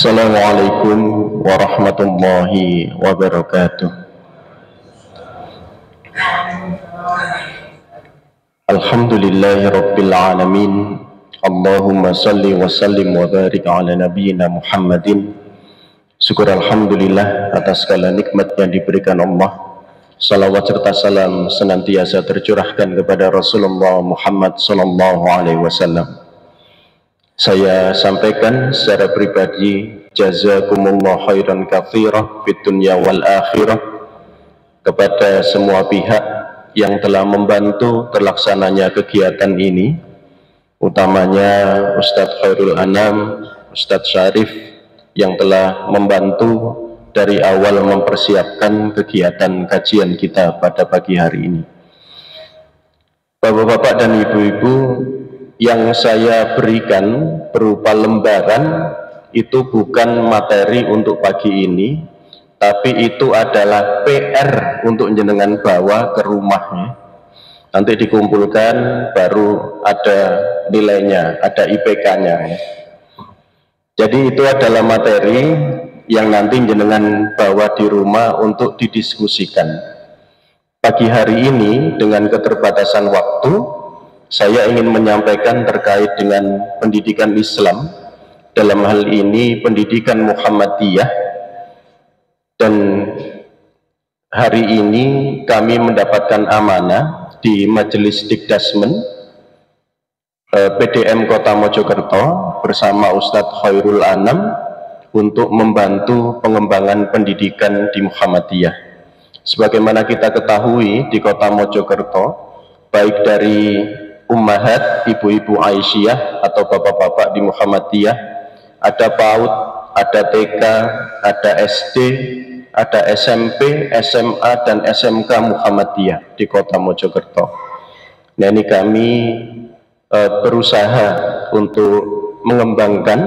Assalamualaikum warahmatullahi wabarakatuh. Alhamdulillahi rabbil alamin. Allahumma salli wa sallim wa barik ala nabiyyina Muhammadin. Syukur alhamdulillah atas segala nikmat yang diberikan Allah. Salawat serta salam senantiasa tercurahkan kepada Rasulullah Muhammad sallallahu alaihi wasallam. Saya sampaikan secara pribadi jazakumullah khairan katsira fid dunya wal akhirah kepada semua pihak yang telah membantu terlaksananya kegiatan ini, utamanya Ustadz Khairul Anam, Ustadz Syarif yang telah membantu dari awal mempersiapkan kegiatan kajian kita pada pagi hari ini. Bapak-bapak dan ibu-ibu, yang saya berikan berupa lembaran itu bukan materi untuk pagi ini, tapi itu adalah PR untuk jenengan bawa ke rumahnya. Nanti dikumpulkan baru ada nilainya, ada IPK-nya. Jadi itu adalah materi yang nanti jenengan bawa di rumah untuk didiskusikan. Pagi hari ini dengan keterbatasan waktu, saya ingin menyampaikan terkait dengan pendidikan Islam, dalam hal ini pendidikan Muhammadiyah. Dan hari ini kami mendapatkan amanah di Majelis Dikdasmen PDM Kota Mojokerto bersama Ustadz Khairul Anam untuk membantu pengembangan pendidikan di Muhammadiyah. Sebagaimana kita ketahui di Kota Mojokerto, baik dari ummahat, ibu-ibu Aisyah atau bapak-bapak di Muhammadiyah, ada PAUD, ada TK, ada SD, ada SMP, SMA, dan SMK Muhammadiyah di Kota Mojokerto. Nah, ini kami berusaha untuk mengembangkan,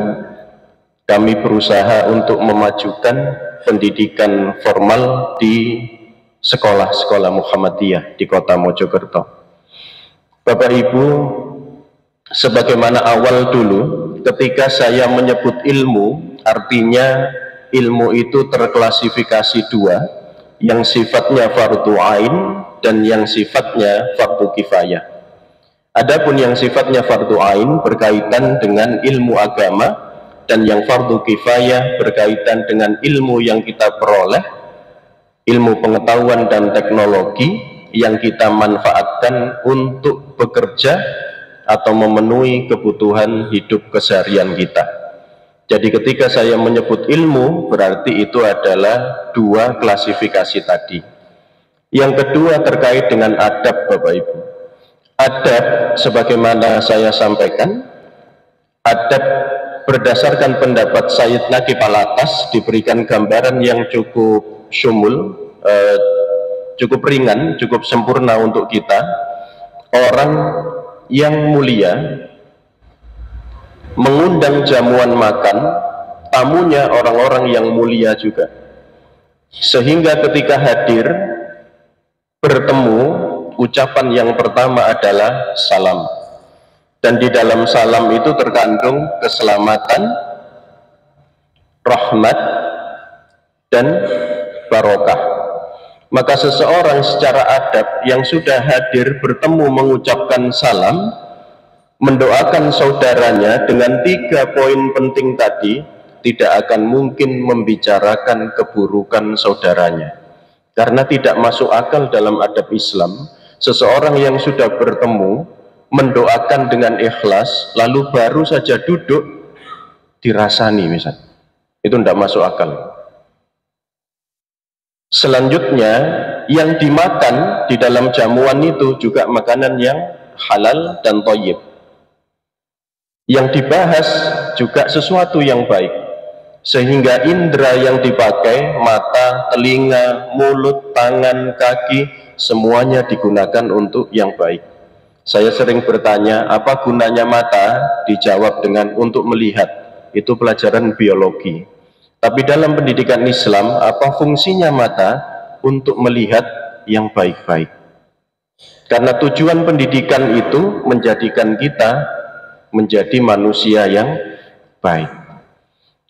kami berusaha untuk memajukan pendidikan formal di sekolah-sekolah Muhammadiyah di Kota Mojokerto. Bapak Ibu, sebagaimana awal dulu ketika saya menyebut ilmu, artinya ilmu itu terklasifikasi dua, yang sifatnya fardu ain dan yang sifatnya fardu kifayah. Adapun yang sifatnya fardu ain berkaitan dengan ilmu agama, dan yang fardu kifayah berkaitan dengan ilmu yang kita peroleh, ilmu pengetahuan dan teknologi yang kita manfaatkan untuk bekerja atau memenuhi kebutuhan hidup keseharian kita. Jadi ketika saya menyebut ilmu, berarti itu adalah dua klasifikasi tadi. Yang kedua terkait dengan adab, Bapak Ibu. Adab, sebagaimana saya sampaikan, adab berdasarkan pendapat Sayyid Naqib Al-Atas diberikan gambaran yang cukup syumul, cukup ringan, cukup sempurna untuk kita. Orang yang mulia mengundang jamuan makan, tamunya orang-orang yang mulia juga, sehingga ketika hadir bertemu, ucapan yang pertama adalah salam, dan di dalam salam itu terkandung keselamatan, rahmat, dan barokah. Maka seseorang secara adab yang sudah hadir bertemu mengucapkan salam, mendoakan saudaranya dengan 3 poin penting tadi, tidak akan mungkin membicarakan keburukan saudaranya. Karena tidak masuk akal dalam adab Islam, seseorang yang sudah bertemu mendoakan dengan ikhlas, lalu baru saja duduk dirasani misalnya. Itu tidak masuk akal. Selanjutnya, yang dimakan di dalam jamuan itu juga makanan yang halal dan thayyib. Yang dibahas juga sesuatu yang baik, sehingga indera yang dipakai, mata, telinga, mulut, tangan, kaki, semuanya digunakan untuk yang baik. Saya sering bertanya, apa gunanya mata? Dijawab dengan untuk melihat. Itu pelajaran biologi. Tapi dalam pendidikan Islam, apa fungsinya mata? Untuk melihat yang baik-baik. Karena tujuan pendidikan itu menjadikan kita menjadi manusia yang baik.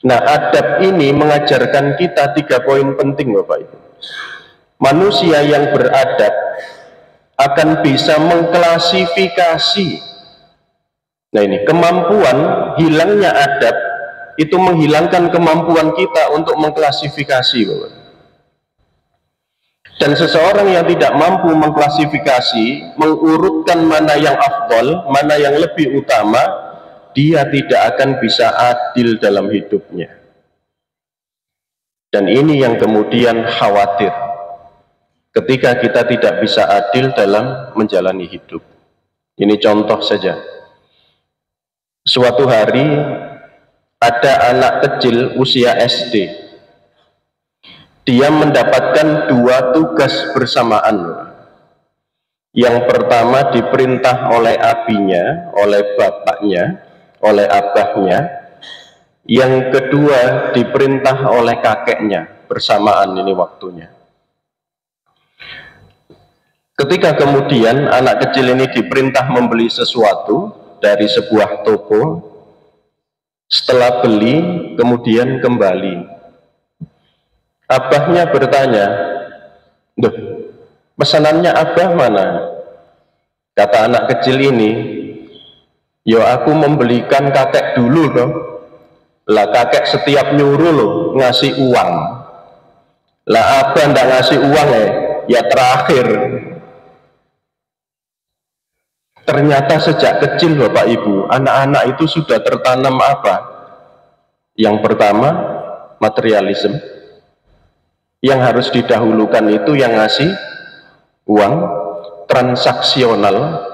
Nah, adab ini mengajarkan kita 3 poin penting, Bapak Ibu. Manusia yang beradab akan bisa mengklasifikasi. Nah, ini kemampuan, hilangnya adab itu menghilangkan kemampuan kita untuk mengklasifikasi, Bapak. Dan seseorang yang tidak mampu mengklasifikasi, mengurutkan mana yang afdol, mana yang lebih utama, dia tidak akan bisa adil dalam hidupnya. Dan ini yang kemudian khawatir ketika kita tidak bisa adil dalam menjalani hidup. Ini contoh saja. Suatu hari ada anak kecil usia SD. Dia mendapatkan 2 tugas bersamaan. Yang pertama diperintah oleh abinya, oleh bapaknya, oleh abahnya. Yang kedua diperintah oleh kakeknya, bersamaan ini waktunya. Ketika kemudian anak kecil ini diperintah membeli sesuatu dari sebuah toko, setelah beli kemudian kembali, abahnya bertanya, "Duh, pesanannya abah mana?" Kata anak kecil ini, "Yo aku membelikan kakek dulu dong. Lah kakek setiap nyuruh loh ngasih uang. Lah abah ndak ngasih uang ya terakhir." Ternyata sejak kecil Bapak Ibu, anak-anak itu sudah tertanam apa? Yang pertama, materialisme. Yang harus didahulukan itu yang ngasih uang, transaksional.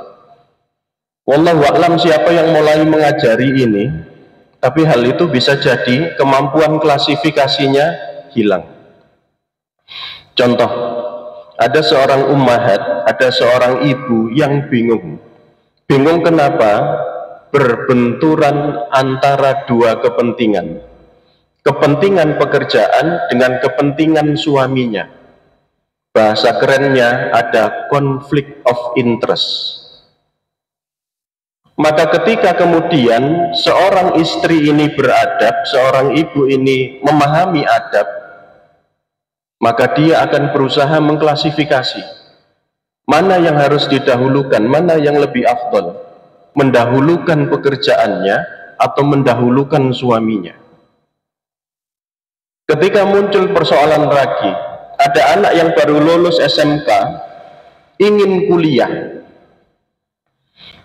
Wallahu a'lam siapa yang mulai mengajari ini, tapi hal itu bisa jadi kemampuan klasifikasinya hilang. Contoh, ada seorang ummahat, ada seorang ibu yang bingung. Bingung kenapa? Berbenturan antara 2 kepentingan. Kepentingan pekerjaan dengan kepentingan suaminya. Bahasa kerennya ada conflict of interest. Maka ketika kemudian seorang istri ini beradab, seorang ibu ini memahami adab, maka dia akan berusaha mengklasifikasi mana yang harus didahulukan, mana yang lebih afdal, mendahulukan pekerjaannya atau mendahulukan suaminya. Ketika muncul persoalan lagi, ada anak yang baru lulus SMK, ingin kuliah.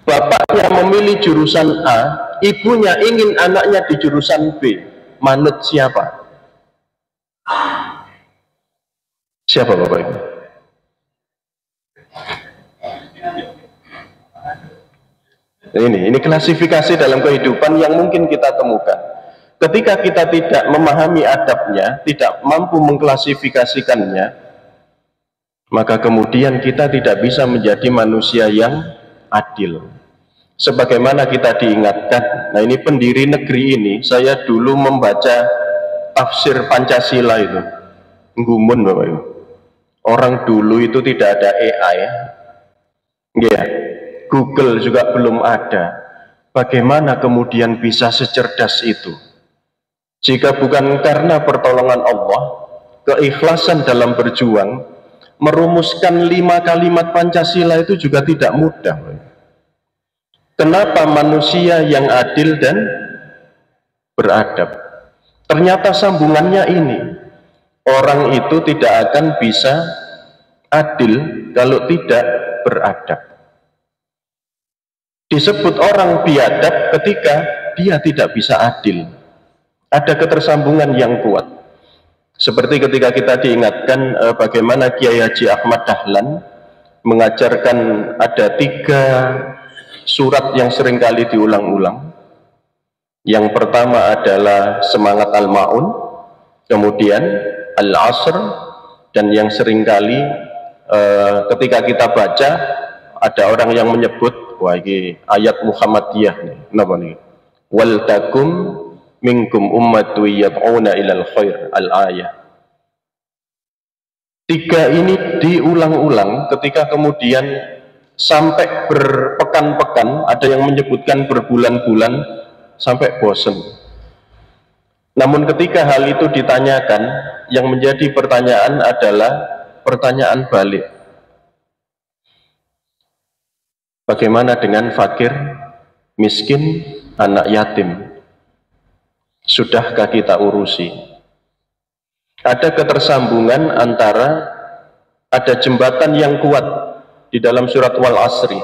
Bapaknya memilih jurusan A, ibunya ingin anaknya di jurusan B. Manut siapa? Siapa Bapak Ibu? Ini klasifikasi dalam kehidupan yang mungkin kita temukan. Ketika kita tidak memahami adabnya, tidak mampu mengklasifikasikannya, maka kemudian kita tidak bisa menjadi manusia yang adil. Sebagaimana kita diingatkan, nah ini pendiri negeri ini, saya dulu membaca tafsir Pancasila itu, nggumun Bapak Ibu. Orang dulu itu tidak ada AI, ya. Google juga belum ada. Bagaimana kemudian bisa secerdas itu? Jika bukan karena pertolongan Allah, keikhlasan dalam berjuang, merumuskan 5 kalimat Pancasila itu juga tidak mudah. Kenapa manusia yang adil dan beradab? Ternyata sambungannya ini. Orang itu tidak akan bisa adil kalau tidak beradab. Disebut orang biadab ketika dia tidak bisa adil. Ada ketersambungan yang kuat. Seperti ketika kita diingatkan bagaimana Kiai Haji Ahmad Dahlan mengajarkan ada 3 surat yang seringkali diulang-ulang. Yang pertama adalah semangat al-ma'un, kemudian al-asr, dan yang seringkali ketika kita baca ada orang yang menyebut, wah ini ayat Muhammadiyah nih, kenapa nih? Wal takum minkum ummatu yad'una ilal khair, al-ayah. 3 ini diulang-ulang ketika kemudian sampai berpekan-pekan, ada yang menyebutkan berbulan-bulan sampai bosan. Namun ketika hal itu ditanyakan, yang menjadi pertanyaan adalah pertanyaan balik. Bagaimana dengan fakir, miskin, anak yatim? Sudahkah kita urusi? Ada ketersambungan antara, ada jembatan yang kuat di dalam surat Wal Asri.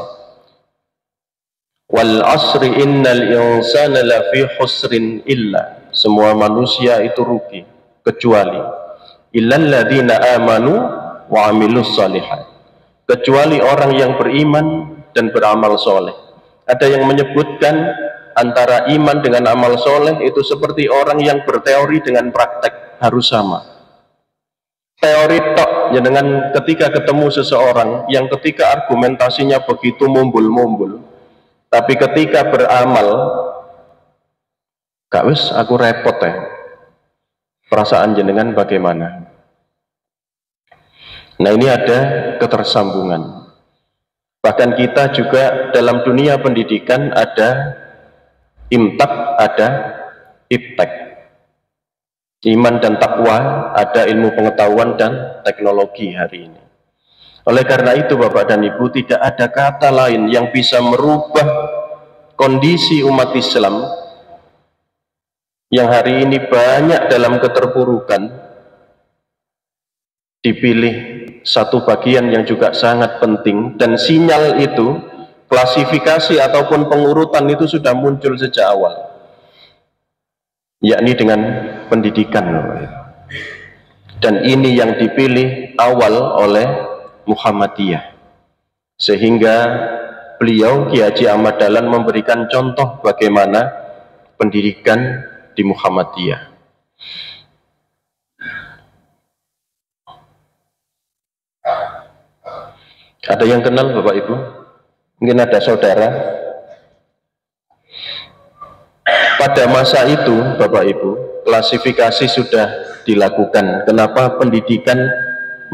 Wal asri innal insana lafi khusrin illa, semua manusia itu rugi kecuali illal ladzina amanu wa amilus shalihat, kecuali orang yang beriman dan beramal soleh. Ada yang menyebutkan antara iman dengan amal soleh itu seperti orang yang berteori dengan praktek, harus sama. Teori tok, ya, dengan ketika ketemu seseorang yang ketika argumentasinya begitu mumbul-mumbul, tapi ketika beramal, gak wis aku repot ya. Perasaan jenengan bagaimana? Nah, ini ada ketersambungan. Bahkan kita juga dalam dunia pendidikan ada imtak, ada iptek. Iman dan takwa, ada ilmu pengetahuan dan teknologi hari ini. Oleh karena itu Bapak dan Ibu, tidak ada kata lain yang bisa merubah kondisi umat Islam yang hari ini banyak dalam keterpurukan. Dipilih satu bagian yang juga sangat penting, dan sinyal itu, klasifikasi ataupun pengurutan itu sudah muncul sejak awal, yakni dengan pendidikan. Dan ini yang dipilih awal oleh Muhammadiyah, sehingga beliau Kiai Haji Ahmad Dahlan memberikan contoh bagaimana pendidikan di Muhammadiyah. Ada yang kenal Bapak Ibu? Mungkin ada saudara. Pada masa itu Bapak Ibu, klasifikasi sudah dilakukan. Kenapa pendidikan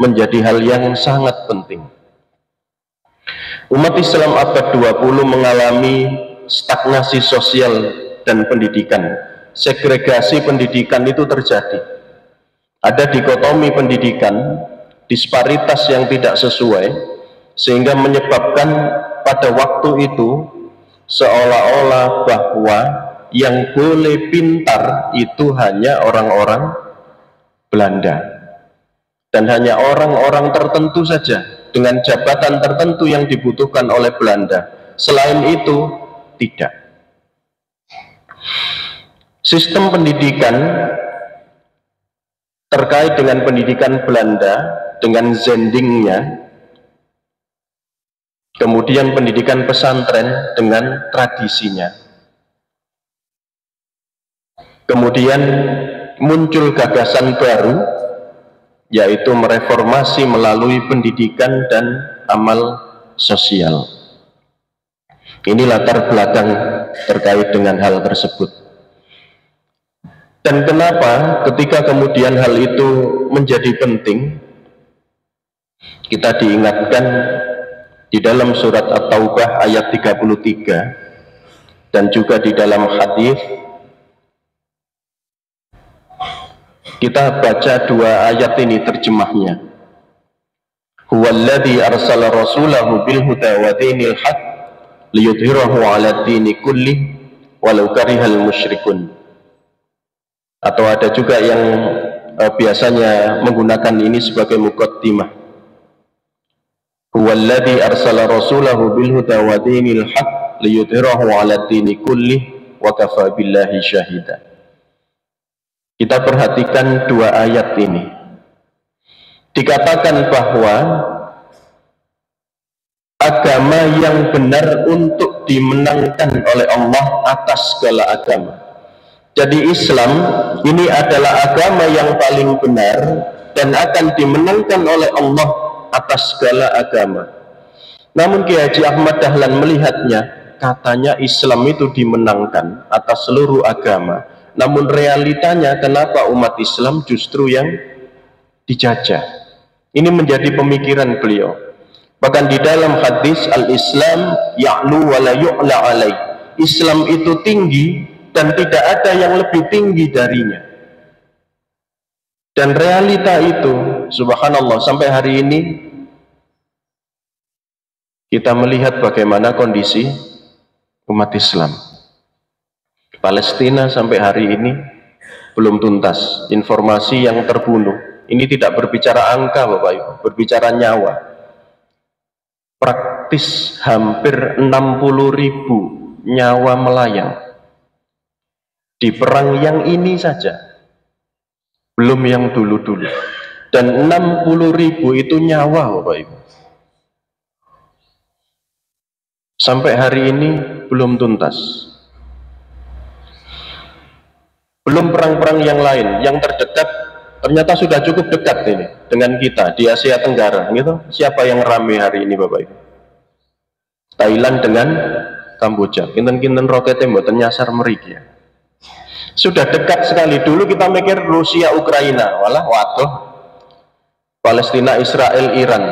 menjadi hal yang sangat penting? Umat Islam abad 20 mengalami stagnasi sosial dan pendidikan. Segregasi pendidikan itu terjadi. Ada dikotomi pendidikan, disparitas yang tidak sesuai, sehingga menyebabkan pada waktu itu seolah-olah bahwa yang boleh pintar itu hanya orang-orang Belanda, dan hanya orang-orang tertentu saja dengan jabatan tertentu yang dibutuhkan oleh Belanda. Selain itu tidak. Sistem pendidikan terkait dengan pendidikan Belanda dengan zendingnya, kemudian pendidikan pesantren dengan tradisinya, kemudian muncul gagasan baru, yaitu mereformasi melalui pendidikan dan amal sosial. Ini latar belakang terkait dengan hal tersebut. Dan kenapa ketika kemudian hal itu menjadi penting, kita diingatkan di dalam surat At-Taubah ayat 33 dan juga di dalam hadis. Kita baca dua ayat ini terjemahnya. Huwallazi arsala rasulahu bil huda wa dinil haq liyudhhirahu 'ala dini kulli walau karihal musyrikun. Atau ada juga yang biasanya menggunakan ini sebagai muqaddimah. Huwallazi arsala rasulahu bil huda wa dinil haq liyudhhirahu 'ala dini kulli wa kafa billahi syahida. Kita perhatikan dua ayat ini. Dikatakan bahwa agama yang benar untuk dimenangkan oleh Allah atas segala agama. Jadi Islam ini adalah agama yang paling benar dan akan dimenangkan oleh Allah atas segala agama. Namun Kiai Haji Ahmad Dahlan melihatnya, katanya Islam itu dimenangkan atas seluruh agama. Namun realitanya kenapa umat Islam justru yang dijajah? Ini menjadi pemikiran beliau. Bahkan di dalam hadis, al-Islam ya'lu wa la yu'la alaih. Islam itu tinggi dan tidak ada yang lebih tinggi darinya. Dan realita itu, subhanallah, sampai hari ini kita melihat bagaimana kondisi umat Islam. Palestina sampai hari ini belum tuntas. Informasi yang terbunuh, ini tidak berbicara angka Bapak Ibu, berbicara nyawa. Praktis hampir 60.000 nyawa melayang di perang yang ini saja, belum yang dulu-dulu. Dan 60.000 itu nyawa Bapak Ibu. Sampai hari ini belum tuntas. Belum perang-perang yang lain, yang terdekat ternyata sudah cukup dekat ini dengan kita di Asia Tenggara, gitu. Siapa yang ramai hari ini Bapak Ibu? Thailand dengan Kamboja. Kinten-kinten roketnya mboten nyasar meriki ya. Sudah dekat sekali. Dulu kita mikir Rusia Ukraina, walah waduh. Palestina Israel Iran,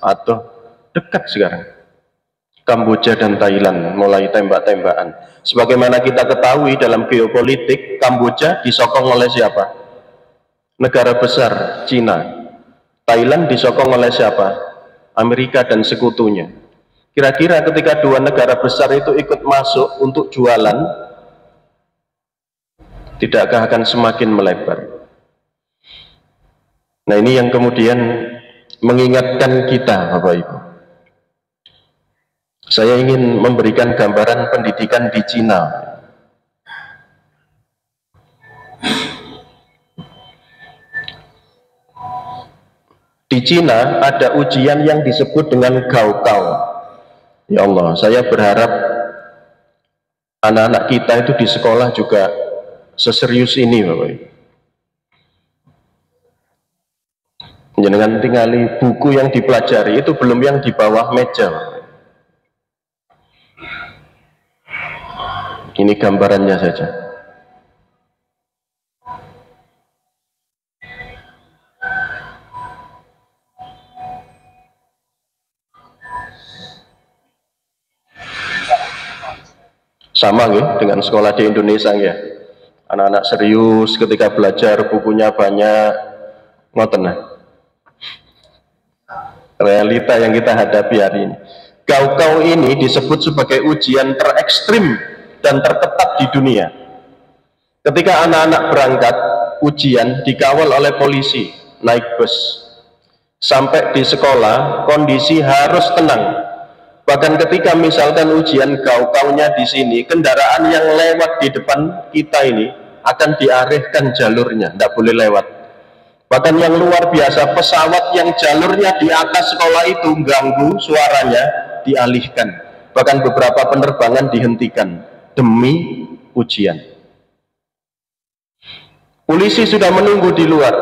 waduh, dekat sekarang. Kamboja dan Thailand mulai tembak-tembakan. Sebagaimana kita ketahui dalam geopolitik, Kamboja disokong oleh siapa? Negara besar, Cina. Thailand disokong oleh siapa? Amerika dan sekutunya. Kira-kira ketika dua negara besar itu ikut masuk untuk jualan, tidakkah akan semakin melebar? Nah, ini yang kemudian mengingatkan kita Bapak Ibu. Saya ingin memberikan gambaran pendidikan di Cina. Di Cina ada ujian yang disebut dengan Gaokao. Ya Allah, saya berharap anak-anak kita itu di sekolah juga seserius ini Bapak Ibu. Jangan tinggali buku yang dipelajari itu belum yang di bawah meja. Ini gambarannya saja. Sama ya dengan sekolah di Indonesia ya. Anak-anak serius ketika belajar, bukunya banyak, ngoten nah. Realita yang kita hadapi hari ini. Gaokao ini disebut sebagai ujian terekstrim dan terketat di dunia. Ketika anak-anak berangkat ujian dikawal oleh polisi, naik bus. Sampai di sekolah kondisi harus tenang. Bahkan ketika misalkan ujian Gaokao-nya di sini, kendaraan yang lewat di depan kita ini akan diarahkan jalurnya, tidak boleh lewat. Bahkan yang luar biasa, pesawat yang jalurnya di atas sekolah itu ganggu suaranya, dialihkan. Bahkan beberapa penerbangan dihentikan demi ujian. Polisi sudah menunggu di luar.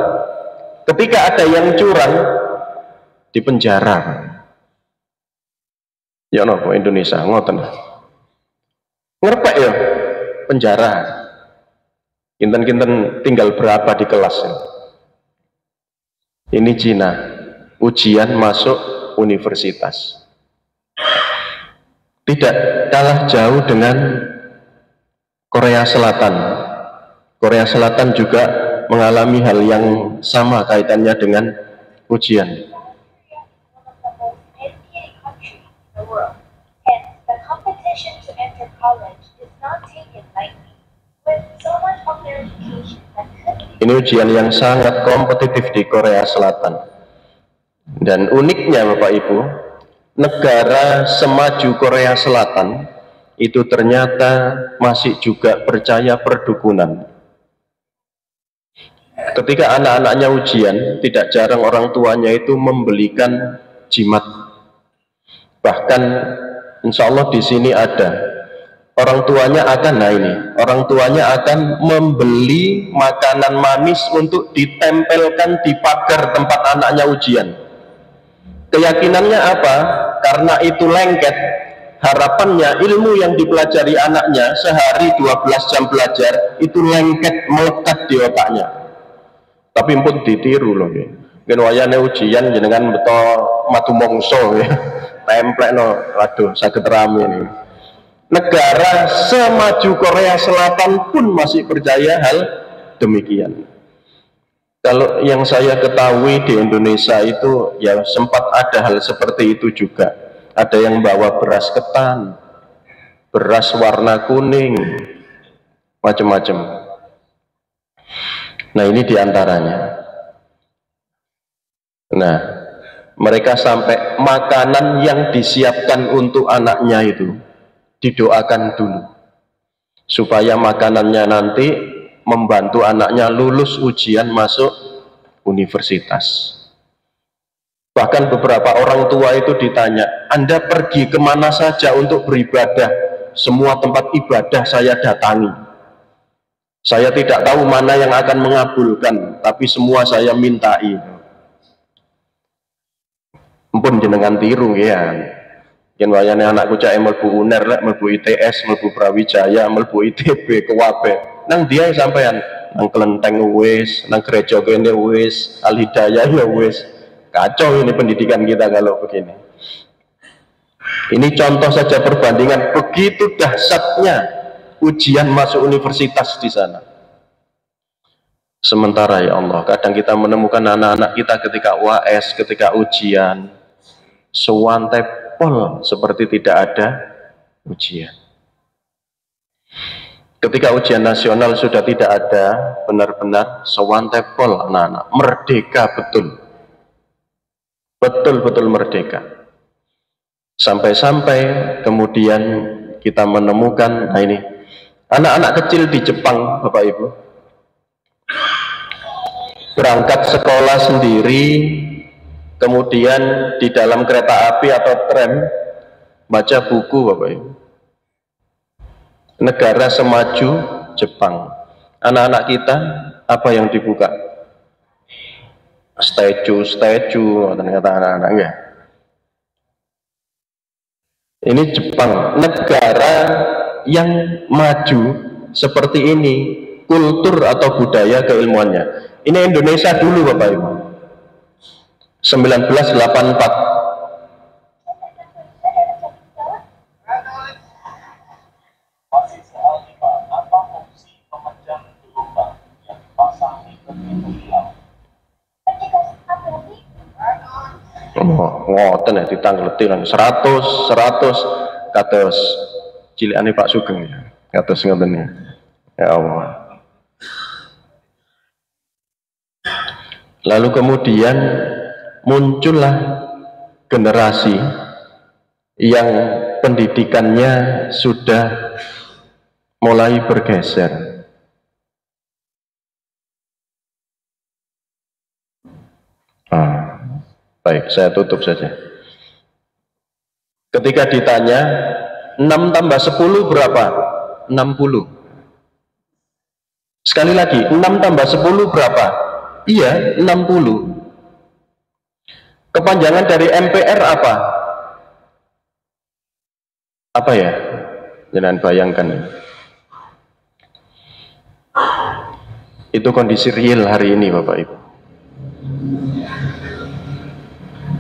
Ketika ada yang curang, dipenjara. Ya nopo Indonesia ngoten. Ngerpek ya penjara. Kinten-kinten tinggal berapa di kelas ya. Ini Cina, ujian masuk universitas. Tidak kalah jauh dengan Korea Selatan. Korea Selatan juga mengalami hal yang sama kaitannya dengan ujian. Ini ujian yang sangat kompetitif di Korea Selatan. Dan uniknya Bapak Ibu, negara semaju Korea Selatan itu ternyata masih juga percaya perdukunan. Ketika anak-anaknya ujian, tidak jarang orang tuanya itu membelikan jimat. Bahkan insya Allah di sini ada orang tuanya akan, nah ini, orang tuanya akan membeli makanan manis untuk ditempelkan di pagar tempat anaknya ujian. Keyakinannya apa? Karena itu lengket, harapannya ilmu yang dipelajari anaknya sehari 12 jam belajar, itu lengket, melekat di otaknya. Tapi pun ditiru loh ya. Mungkin wayane ujian jenengan beto matu mongso ya. Templek no, waduh, saged rame ini. Negara semaju Korea Selatan pun masih percaya hal demikian. Kalau yang saya ketahui di Indonesia itu ya sempat ada hal seperti itu juga. Ada yang bawa beras ketan, beras warna kuning, macam-macam. Nah, ini diantaranya. Nah, mereka sampai makanan yang disiapkan untuk anaknya itu didoakan dulu supaya makanannya nanti membantu anaknya lulus ujian masuk universitas. Bahkan beberapa orang tua itu ditanya, Anda pergi kemana saja untuk beribadah? Semua tempat ibadah saya datangi. Saya tidak tahu mana yang akan mengabulkan, tapi semua saya mintai. Ampun jenengan tiru ya. Yen wayane anakku cak mlebu UNER, mlebu ITS, mlebu Brawijaya, mlebu ITB, Kewabe. Nang dia sampean, nang Kelenteng wis, nang gereja kene wis, Al Hidayah ya wis. Kacau ini pendidikan kita kalau begini. Ini contoh saja perbandingan begitu dahsyatnya ujian masuk universitas di sana. Sementara ya Allah, kadang kita menemukan anak-anak kita ketika UAS, ketika ujian, sewantai pol seperti tidak ada ujian. Ketika ujian nasional sudah tidak ada, benar-benar sewantai pol anak-anak, merdeka betul. Betul-betul merdeka. Sampai-sampai kemudian kita menemukan, nah ini, anak-anak kecil di Jepang, Bapak Ibu, berangkat sekolah sendiri, kemudian di dalam kereta api atau tram baca buku, Bapak Ibu. Negara semaju Jepang. Anak-anak kita apa yang dibuka? Statue, ternyata anak-anak ya. Ini Jepang, negara yang maju seperti ini, kultur atau budaya keilmuannya. Ini Indonesia dulu, Bapak Ibu. 1984. Ngoten ya ditanggleti lan 100 kados cilikane Pak Sugeng ya. Kados ngoten ya. Ya Allah. Lalu kemudian muncullah generasi yang pendidikannya sudah mulai bergeser. Baik, saya tutup saja. Ketika ditanya 6 tambah 10 berapa? 60. Sekali lagi, 6 tambah 10 berapa? Iya, 60. Kepanjangan dari MPR apa? Apa ya? Jangan bayangkan. Itu kondisi real hari ini, Bapak Ibu.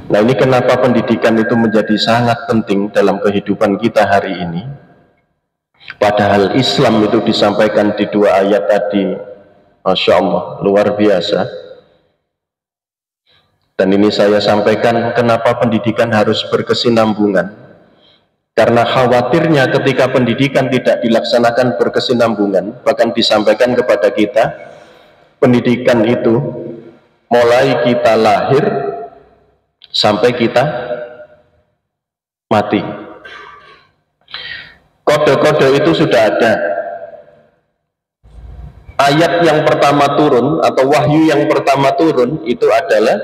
Nah, ini kenapa pendidikan itu menjadi sangat penting dalam kehidupan kita hari ini. Padahal Islam itu disampaikan di 2 ayat tadi, Masya Allah, luar biasa. Dan ini saya sampaikan kenapa pendidikan harus berkesinambungan. Karena khawatirnya ketika pendidikan tidak dilaksanakan berkesinambungan, bahkan disampaikan kepada kita, pendidikan itu mulai kita lahir sampai kita mati. Kode-kode itu sudah ada. Ayat yang pertama turun atau wahyu yang pertama turun itu adalah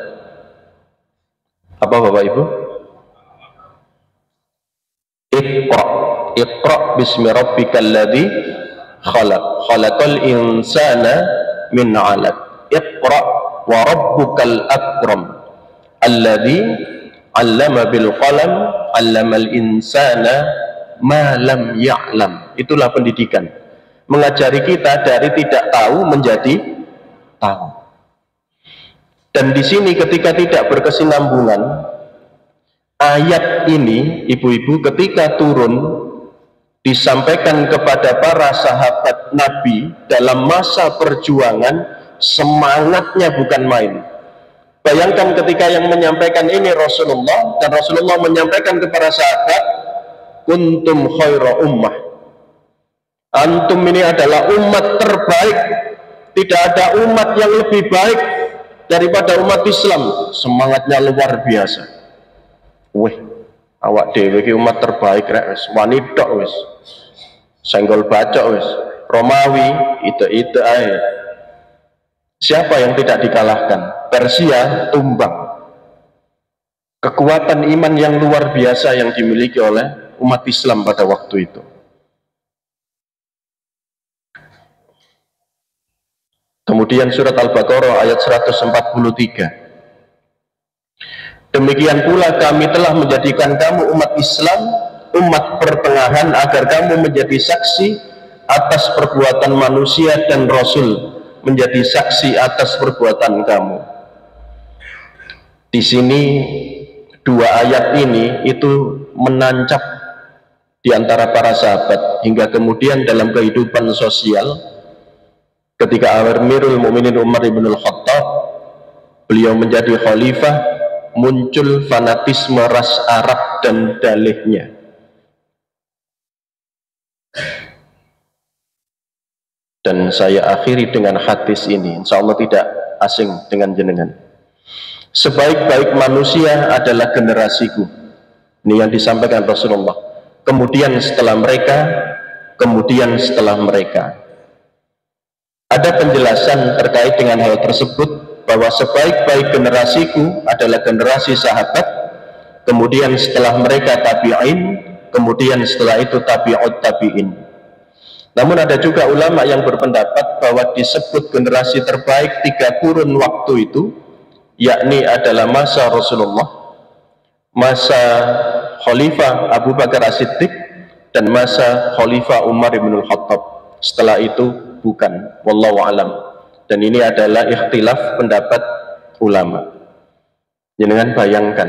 apa, Bapak Ibu? Iqra bismi rabbikal ladzi khalaq, khalaqal insana min 'alaq. Iqra wa rabbukal akram alladzi 'allama bil qalam 'allamal insana ma lam ya'lam. Itulah pendidikan, mengajari kita dari tidak tahu menjadi tahu. Dan di sini ketika tidak berkesinambungan, ayat ini ibu-ibu ketika turun disampaikan kepada para sahabat Nabi dalam masa perjuangan, semangatnya bukan main. Bayangkan ketika yang menyampaikan ini Rasulullah, dan Rasulullah menyampaikan kepada sahabat, kuntum khaira ummah, antum ini adalah umat terbaik, tidak ada umat yang lebih baik daripada umat Islam. Semangatnya luar biasa. Wih, awak dewe ki umat terbaik rek wis, wani tok wis, senggol bacok wis, Romawi itu ae. Siapa yang tidak dikalahkan? Persia tumbang. Kekuatan iman yang luar biasa yang dimiliki oleh umat Islam pada waktu itu. Kemudian surat Al-Baqarah ayat 143. Demikian pula kami telah menjadikan kamu umat Islam, umat pertengahan, agar kamu menjadi saksi atas perbuatan manusia dan Rasul menjadi saksi atas perbuatan kamu. Di sini dua ayat ini itu menancap di antara para sahabat hingga kemudian dalam kehidupan sosial ketika Amirul Mukminin Umar bin Khattab beliau menjadi khalifah, muncul fanatisme ras Arab dan dalihnya. Dan saya akhiri dengan hadis ini, insya Allah tidak asing dengan jenengan. Sebaik-baik manusia adalah generasiku. Ini yang disampaikan Rasulullah. Kemudian setelah mereka, kemudian setelah mereka. Ada penjelasan terkait dengan hal tersebut, bahwa sebaik-baik generasiku adalah generasi sahabat, kemudian setelah mereka tabi'in, kemudian setelah itu tabi'ut tabi'in. Namun ada juga ulama yang berpendapat bahwa disebut generasi terbaik 3 kurun waktu itu, yakni adalah masa Rasulullah, masa Khalifah Abu Bakar As-Siddiq, dan masa Khalifah Umar bin Khattab. Setelah itu bukan, wallahu alam. Dan ini adalah ikhtilaf pendapat ulama. Jangan bayangkan,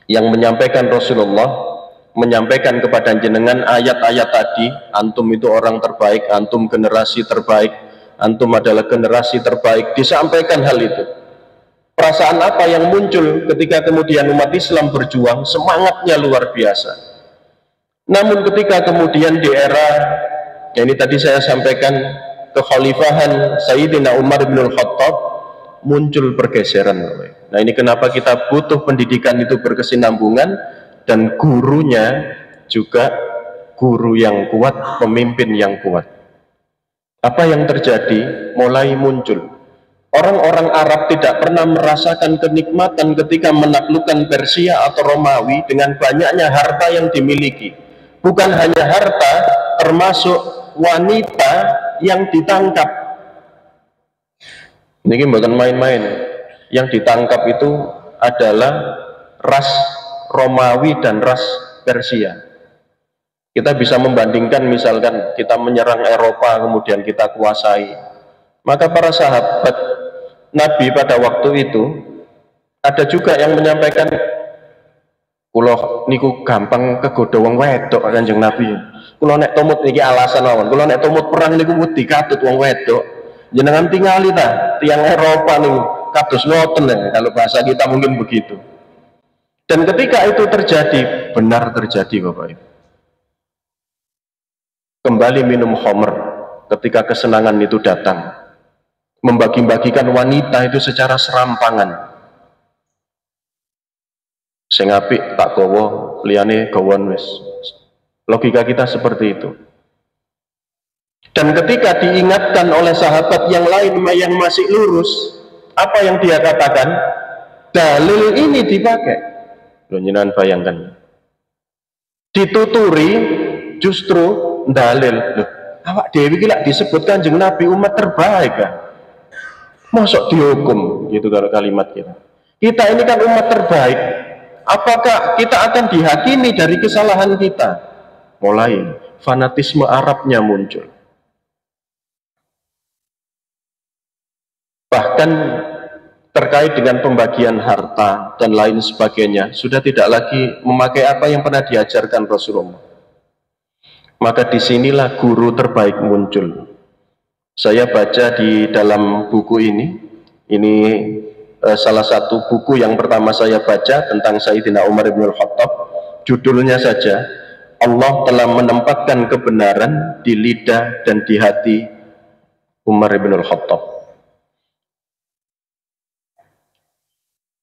yang menyampaikan Rasulullah menyampaikan kepada jenengan ayat-ayat tadi, antum itu orang terbaik, antum generasi terbaik, antum adalah generasi terbaik, disampaikan hal itu. Perasaan apa yang muncul ketika kemudian umat Islam berjuang? Semangatnya luar biasa. Namun ketika kemudian di era, ya ini tadi saya sampaikan, kekhalifahan Sayyidina Umar bin Khattab, muncul pergeseran. Nah ini kenapa kita butuh pendidikan itu berkesinambungan, dan gurunya juga guru yang kuat, pemimpin yang kuat. Apa yang terjadi? Mulai muncul orang-orang Arab tidak pernah merasakan kenikmatan ketika menaklukkan Persia atau Romawi dengan banyaknya harta yang dimiliki. Bukan hanya harta, termasuk wanita yang ditangkap. Ini bukan main-main. Yang ditangkap itu adalah ras Romawi dan ras Persia. Kita bisa membandingkan, misalkan kita menyerang Eropa kemudian kita kuasai, maka para sahabat Nabi pada waktu itu ada juga yang menyampaikan, kulo niku gampang kegoda wong wedok Kanjeng Nabi. Kulo nek tumut niki alasan mawon. Kulo nek tumut perang niku wedi katut wong wedok. Jenengan tingali ta tiang Eropa niku kados ngoten ya, kalau bahasa kita mungkin begitu. Dan ketika itu terjadi, benar terjadi Bapak Ibu. Kembali minum khamr ketika kesenangan itu datang. Membagi-bagikan wanita itu secara serampangan. Sing apik tak gowo, liyane gowon wis. Logika kita seperti itu. Dan ketika diingatkan oleh sahabat yang lain yang masih lurus, apa yang dia katakan? Dalil ini dipakai. Jangan bayangkan, dituturi justru dalil. Loh, awak dewi gila disebutkan Kanjeng Nabi umat terbaik kan? Mosok dihukum gitu kalau kalimat kita. Kita ini kan umat terbaik. Apakah kita akan dihakimi dari kesalahan kita? Mulai fanatisme Arabnya muncul. Bahkan terkait dengan pembagian harta dan lain sebagainya, sudah tidak lagi memakai apa yang pernah diajarkan Rasulullah. maka disinilah guru terbaik muncul. Saya baca di dalam buku ini salah satu buku yang pertama saya baca tentang Sayyidina Umar bin Khattab. Judulnya saja, Allah telah menempatkan kebenaran di lidah dan di hati Umar bin Khattab.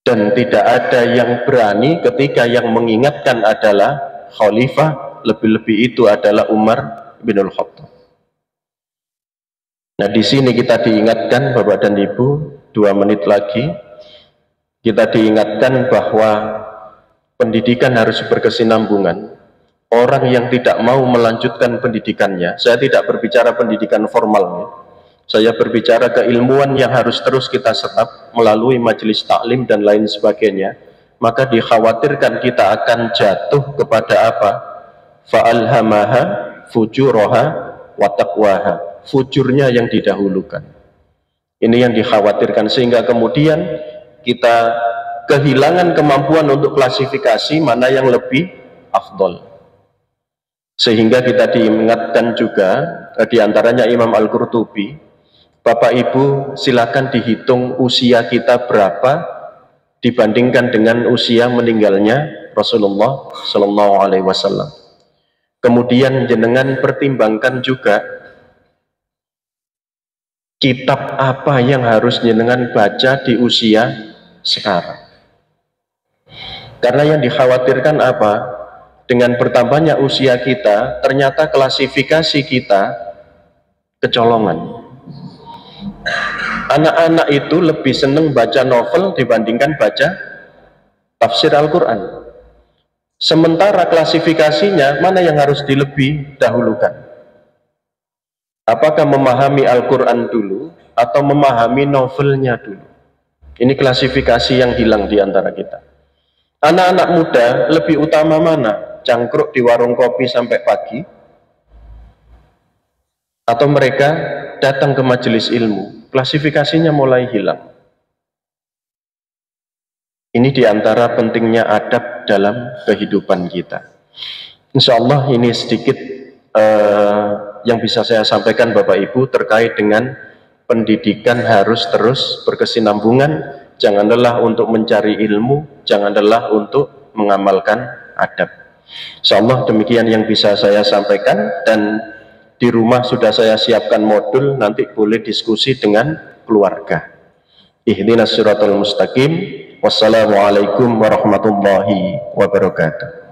Dan tidak ada yang berani ketika yang mengingatkan adalah khalifah, lebih-lebih itu adalah Umar bin Khattab. Nah, di sini kita diingatkan Bapak dan Ibu, 2 menit lagi kita diingatkan bahwa pendidikan harus berkesinambungan. Orang yang tidak mau melanjutkan pendidikannya, saya tidak berbicara pendidikan formalnya, saya berbicara keilmuan yang harus terus kita serap melalui majelis taklim dan lain sebagainya, maka dikhawatirkan kita akan jatuh kepada apa? Fa'alhamaha fujuraha wa taqwaha, fujurnya yang didahulukan. Ini yang dikhawatirkan, sehingga kemudian kita kehilangan kemampuan untuk klasifikasi mana yang lebih afdol. Sehingga kita diingatkan juga, diantaranya Imam Al-Qurtubi, Bapak Ibu silakan dihitung usia kita berapa dibandingkan dengan usia meninggalnya Rasulullah Shallallahu Alaihi Wasallam. Kemudian jenengan pertimbangkan juga kitab apa yang harus jenengan baca di usia sekarang. Karena yang dikhawatirkan apa? Dengan bertambahnya usia kita, ternyata klasifikasi kita kecolongan. Anak-anak itu lebih senang baca novel dibandingkan baca tafsir Al-Quran. Sementara klasifikasinya mana yang harus dilebih dahulukan? Apakah memahami Al-Quran dulu atau memahami novelnya dulu? Ini klasifikasi yang hilang di antara kita. Anak-anak muda lebih utama mana? Cangkruk di warung kopi sampai pagi, atau mereka datang ke majelis ilmu? Klasifikasinya mulai hilang. Ini diantara pentingnya adab dalam kehidupan kita. Insya Allah ini sedikit yang bisa saya sampaikan Bapak Ibu terkait dengan pendidikan harus terus berkesinambungan. Jangan lelah untuk mencari ilmu, jangan lelah untuk mengamalkan adab. Insya Allah demikian yang bisa saya sampaikan, dan di rumah sudah saya siapkan modul, nanti boleh diskusi dengan keluarga. Ihdinas siratal mustaqim. Wassalamualaikum warahmatullahi wabarakatuh.